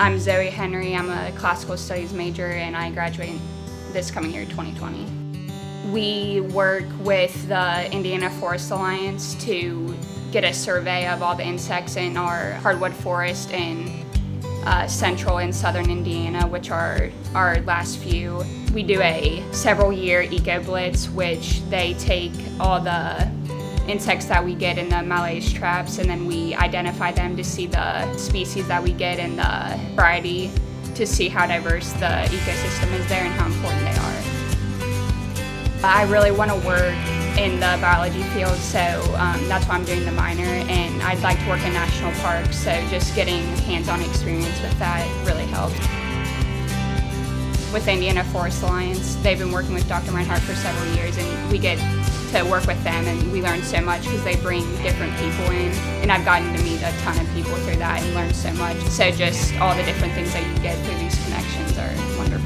I'm Zoë Henry. I'm a classical studies major and I graduate this coming year, 2020. We work with the Indiana Forest Alliance to get a survey of all the insects in our hardwood forest in central and southern Indiana, which are our last few. We do a several-year eco-blitz, which they take all the insects that we get in the malaise traps, and then we identify them to see the species that we get and the variety, to see how diverse the ecosystem is there and how important they are. I really want to work in the biology field, so that's why I'm doing the minor, and I'd like to work in national parks, so just getting hands-on experience with that really helped. With the Indiana Forest Alliance, they've been working with Dr. Mynhardt for several years, and we get to work with them, and we learn so much because they bring different people in, and I've gotten to meet a ton of people through that and learn so much. So just all the different things that you get through these connections are wonderful.